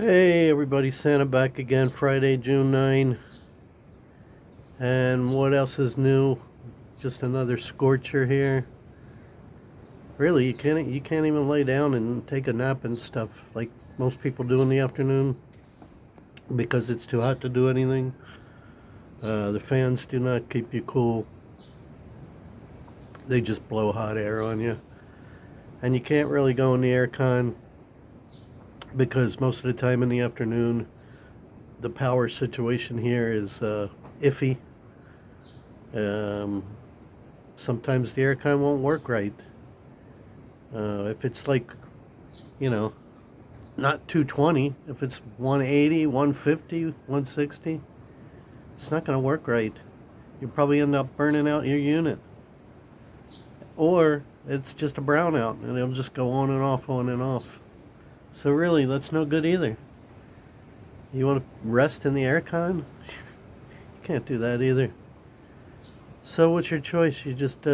Hey everybody, Santa back again, Friday, June 9. And what else is new? Just another scorcher here. Really, you can't even lay down and take a nap and stuff like most people do in the afternoon because it's too hot to do anything. The fans do not keep you cool. They just blow hot air on you. And you can't really go in the aircon because most of the time in the afternoon the power situation here is iffy. Um, Sometimes the aircon won't work right. If it's like, you know, not 220, if it's 180, 150, 160, it's not going to work right. You'll probably end up burning out your unit. Or it's just a brownout and it'll just go on and off, on and off. So really, that's no good either. You want to rest in the aircon? You can't do that either. So what's your choice? You just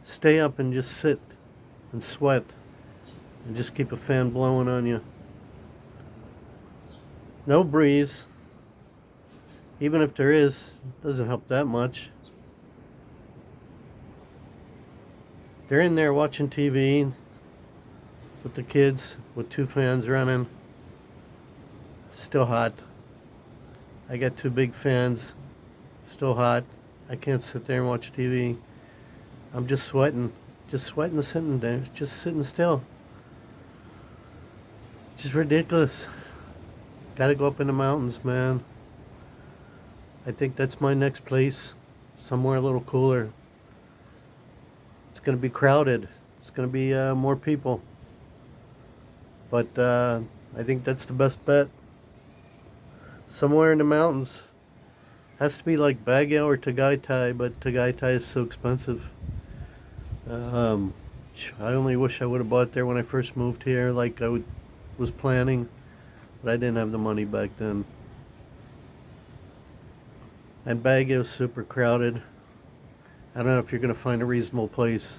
stay up and just sit and sweat and just keep a fan blowing on you. No breeze. Even if there is, it doesn't help that much. They're in there watching TV with the kids with two fans running. Still hot. I got two big fans. Still hot. I can't sit there and watch TV. I'm just sweating. Just sweating sitting there. Just sitting still. Just ridiculous. Gotta go up in the mountains, man. I think that's my next place. Somewhere a little cooler. It's gonna be crowded. It's gonna be more people. But I think that's the best bet. Somewhere in the mountains. Has to be like Baguio or Tagaytay, but Tagaytay is so expensive. Um, I only wish I would have bought there when I first moved here, like was planning, but I didn't have the money back then. And Baguio's super crowded. I don't know if you're going to find a reasonable place,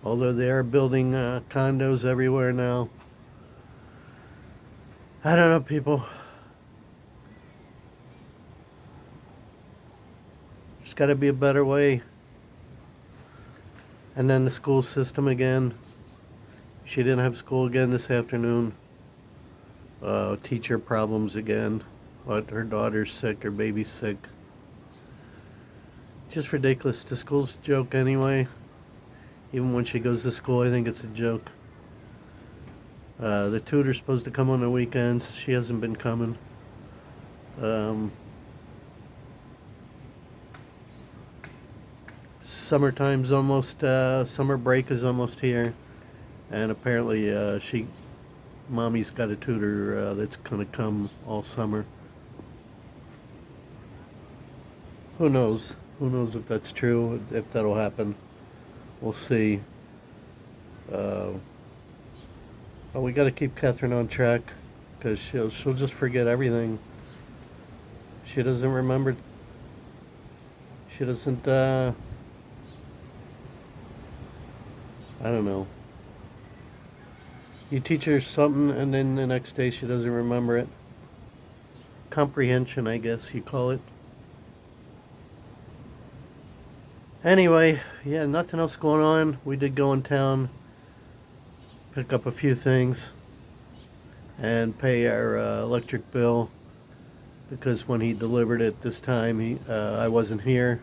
although they are building condos everywhere now. I don't know, people. There's got to be a better way. And then the school system again. She didn't have school again this afternoon. Teacher problems again. But her daughter's sick, her baby's sick. Just ridiculous. The school's a joke anyway. Even when she goes to school, I think it's a joke. The tutor's supposed to come on the weekends. She hasn't been coming. Summertime's almost, summer break is almost here. And apparently, mommy's got a tutor that's gonna come all summer. Who knows? Who knows if that's true, if that'll happen. We'll see. Uh, but we gotta keep Catherine on track, because she'll just forget everything. She doesn't remember. She doesn't, I don't know. You teach her something and then the next day she doesn't remember it. Comprehension, I guess you call it. Anyway, yeah, nothing else going on. We did go in town, pick up a few things, and pay our electric bill because when he delivered it this time, I wasn't here,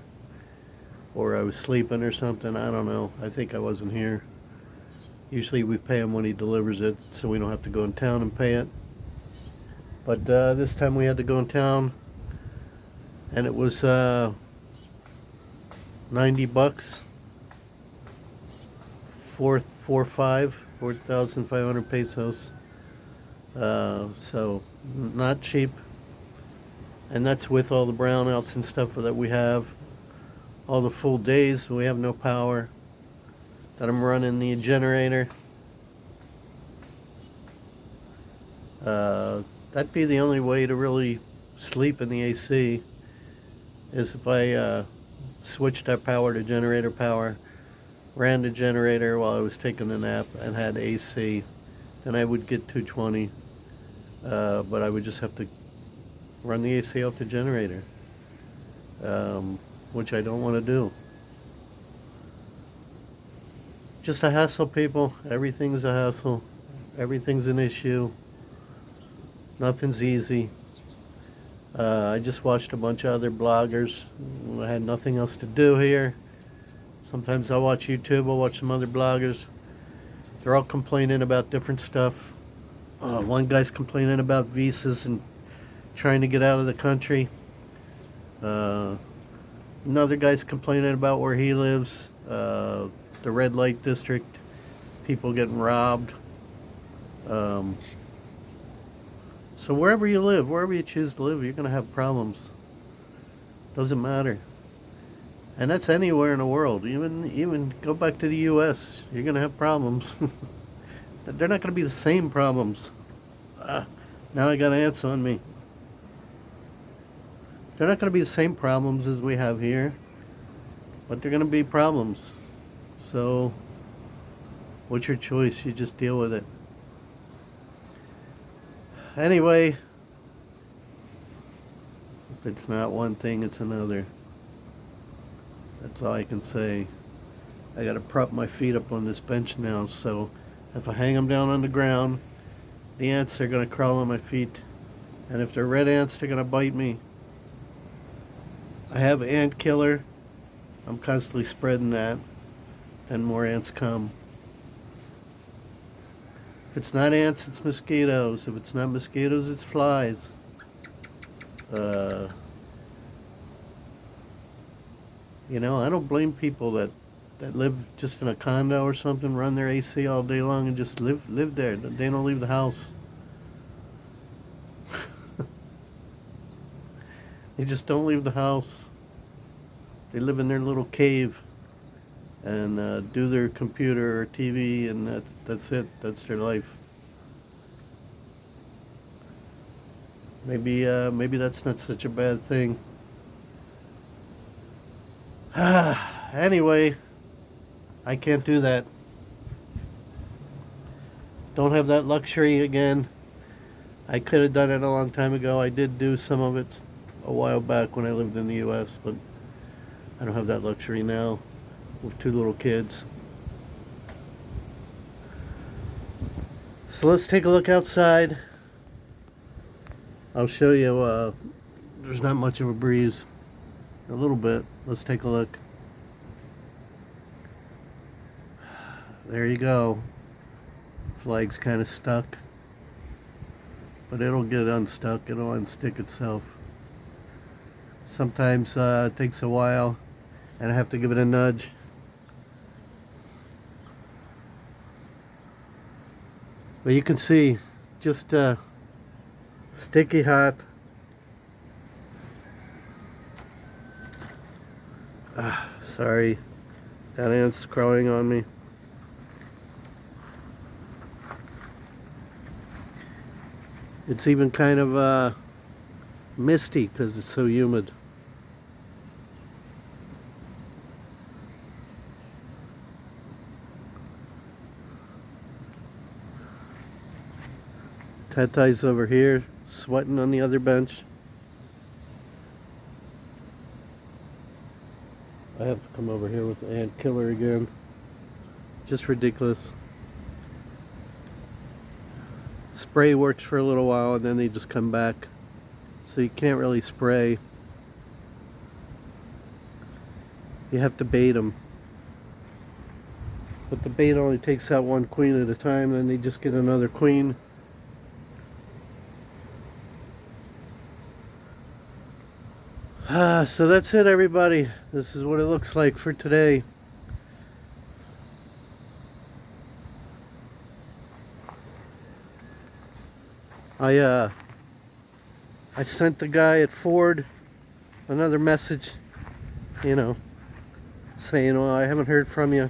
or I was sleeping or something. I don't know. I think I wasn't here. Usually we pay him when he delivers it, so we don't have to go in town and pay it. But this time we had to go in town, and it was $90, 4,500 pesos. So not cheap, and that's with all the brownouts and stuff that we have. All the full days we have no power. That I'm running the generator. That'd be the only way to really sleep in the AC, is if I switched our power to generator power, ran the generator while I was taking a nap, and had AC. Then I would get 220. but I would just have to run the AC off the generator, which I don't want to do. Just a hassle, people. Everything's a hassle. Everything's an issue. Nothing's easy. I just watched a bunch of other bloggers. I had nothing else to do here. Sometimes I watch YouTube. I'll watch some other bloggers. They're all complaining about different stuff. One guy's complaining about visas and trying to get out of the country. Another guy's complaining about where he lives. The red light district. People getting robbed. So wherever you live, wherever you choose to live, you're going to have problems. Doesn't matter. And that's anywhere in the world. Even go back to the U.S., you're going to have problems. They're not going to be the same problems. Now I got ants on me. They're not going to be the same problems as we have here, but they're going to be problems. So, what's your choice? You just deal with it. Anyway, if it's not one thing, it's another. That's all I can say. I gotta prop my feet up on this bench now, so if I hang them down on the ground, the ants are gonna crawl on my feet. And if they're red ants, they're gonna bite me. I have ant killer. I'm constantly spreading that. Then more ants come. If it's not ants, it's mosquitoes. If it's not mosquitoes, it's flies. You know, I don't blame people that live just in a condo or something, run their AC all day long and just live there. They don't leave the house. They just don't leave the house. They live in their little cave and do their computer or TV, and that's it. That's their life. Maybe that's not such a bad thing. Anyway, I can't do that. Don't have that luxury again. I could have done it a long time ago. I did do some of it a while back when I lived in the U.S., but I don't have that luxury now with 2 little kids. So let's take a look outside. I'll show you, there's not much of a breeze. A little bit. Let's take a look. There you go. Flag's kind of stuck. But it'll get unstuck. It'll unstick itself. Sometimes it takes a while, and I have to give it a nudge. But you can see, just sticky hot. Sorry, that ant's crawling on me. It's even kind of misty because it's so humid. Tatai's over here, sweating on the other bench. I have to come over here with the ant killer again. Just ridiculous. Spray works for a little while and then they just come back. So you can't really spray. You have to bait them. But the bait only takes out 1 queen at a time, then they just get another queen. So that's it, everybody. This is what it looks like for today. I sent the guy at Ford another message, you know, saying, well, I haven't heard from you.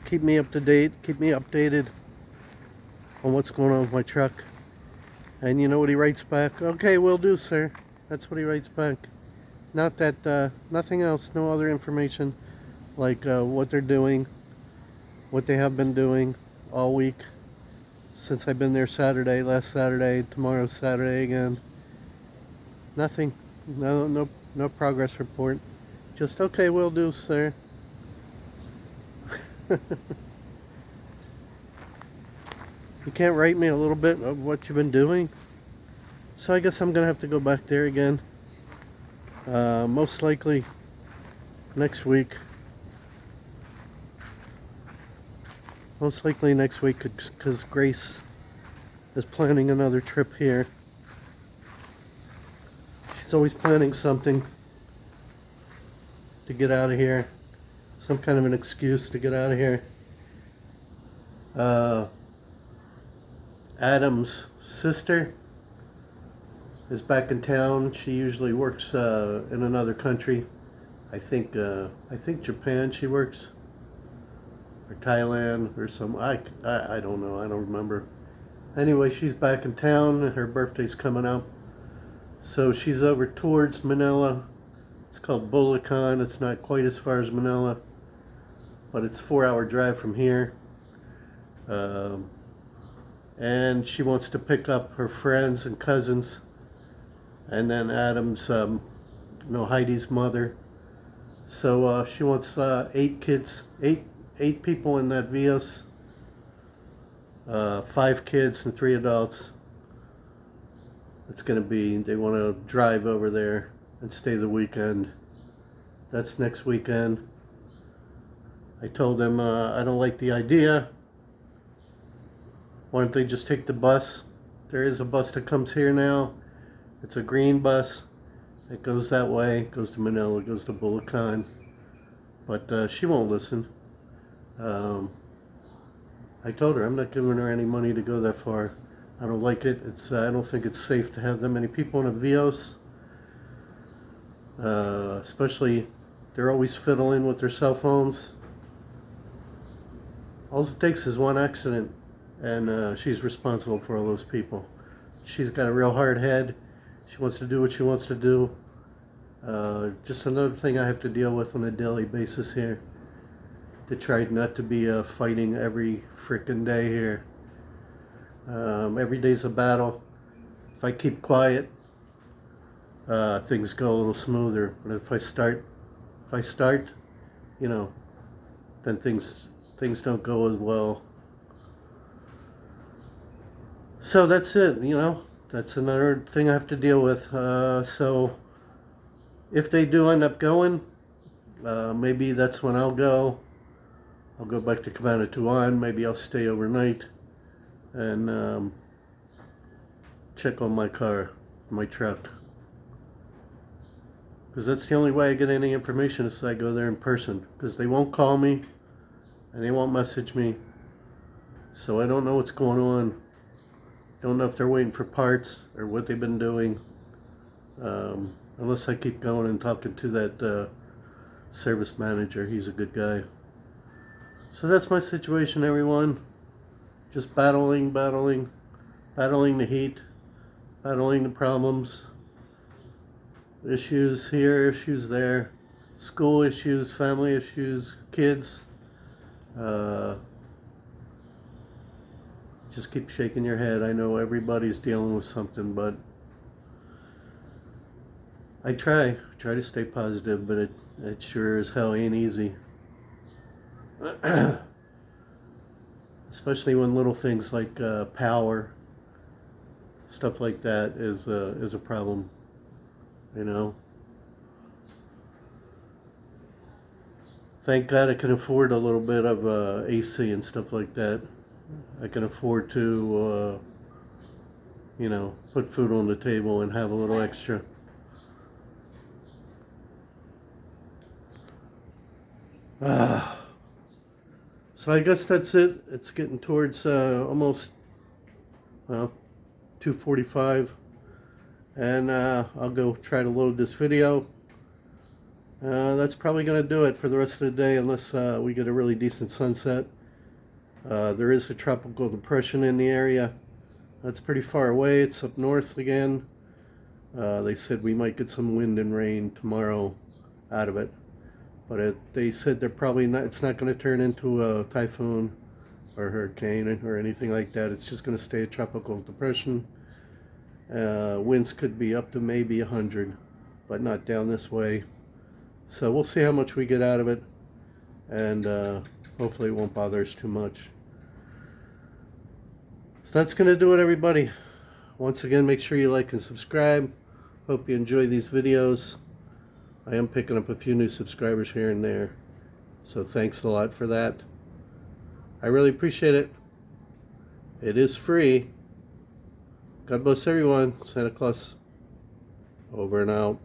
Keep me up to date, keep me updated on what's going on with my truck. And you know what he writes back? Okay, will do, sir. That's what he writes back. Not that, nothing else, no other information, like what they're doing, what they have been doing all week. since I've been there last Saturday, tomorrow Saturday again. Nothing. No progress report. Just okay, will do, sir. You can't write me a little bit of what you've been doing? So I guess I'm gonna have to go back there again. Most likely next week. Most likely next week, because Grace is planning another trip here. She's always planning something to get out of here. Some kind of an excuse to get out of here. Adam's sister is back in town. She usually works in another country. I think Japan she works, or Thailand or some. I don't know. I don't remember. Anyway, she's back in town. Her birthday's coming up, so she's over towards Manila. It's called Bulacan. It's not quite as far as Manila, but it's a 4-hour drive from here. And she wants to pick up her friends and cousins, and then Adam's, Heidi's mother. So she wants 8 kids, eight people in that Vios, 5 kids and 3 adults. It's gonna be. They want to drive over there and stay the weekend. That's next weekend. I told them I don't like the idea. Why don't they just take the bus? There is a bus that comes here now. It's a green bus. It goes that way. It goes to Manila. It goes to Bulacan. But she won't listen. I told her I'm not giving her any money to go that far. I don't like it. I don't think it's safe to have that many people in a Vios. Especially, they're always fiddling with their cell phones. All it takes is one accident, and she's responsible for all those people. She's got a real hard head. She wants to do what she wants to do. Just another thing I have to deal with on a daily basis here. To try not to be fighting every frickin' day here. Every day's a battle. If I keep quiet, things go a little smoother. But if I start, then things don't go as well. So that's it, That's another thing I have to deal with. So if they do end up going, maybe that's when I'll go. I'll go back to Cabanatuan. Maybe I'll stay overnight and check on my car, my truck. Because that's the only way I get any information is I go there in person. Because they won't call me and they won't message me. So I don't know what's going on. Don't know if they're waiting for parts or what they've been doing. Unless I keep going and talking to that service manager. He's a good guy. So that's my situation, everyone. Just battling the heat, battling the problems. Issues here, issues there. School issues, family issues, kids. Just keep shaking your head. I know everybody's dealing with something, but I try to stay positive, but it sure as hell ain't easy. Especially when little things like power, stuff like that is a problem, Thank God I can afford a little bit of AC and stuff like that. I can afford to, put food on the table and have a little extra. So I guess that's it. It's getting towards almost 2:45, and I'll go try to load this video. That's probably going to do it for the rest of the day unless we get a really decent sunset. There is a tropical depression in the area. That's pretty far away. It's up north again. They said we might get some wind and rain tomorrow out of it. But they said they're probably not. It's not going to turn into a typhoon. or hurricane or anything like that. It's just going to stay a tropical depression. Winds could be up to maybe 100, but not down this way. So we'll see how much we get out of it, and hopefully it won't bother us too much. So that's going to do it, everybody. Once again, make sure you like and subscribe. Hope you enjoy these videos. I am picking up a few new subscribers here and there, so thanks a lot for that. I really appreciate it. It is free. God bless everyone. Santa Claus over and out.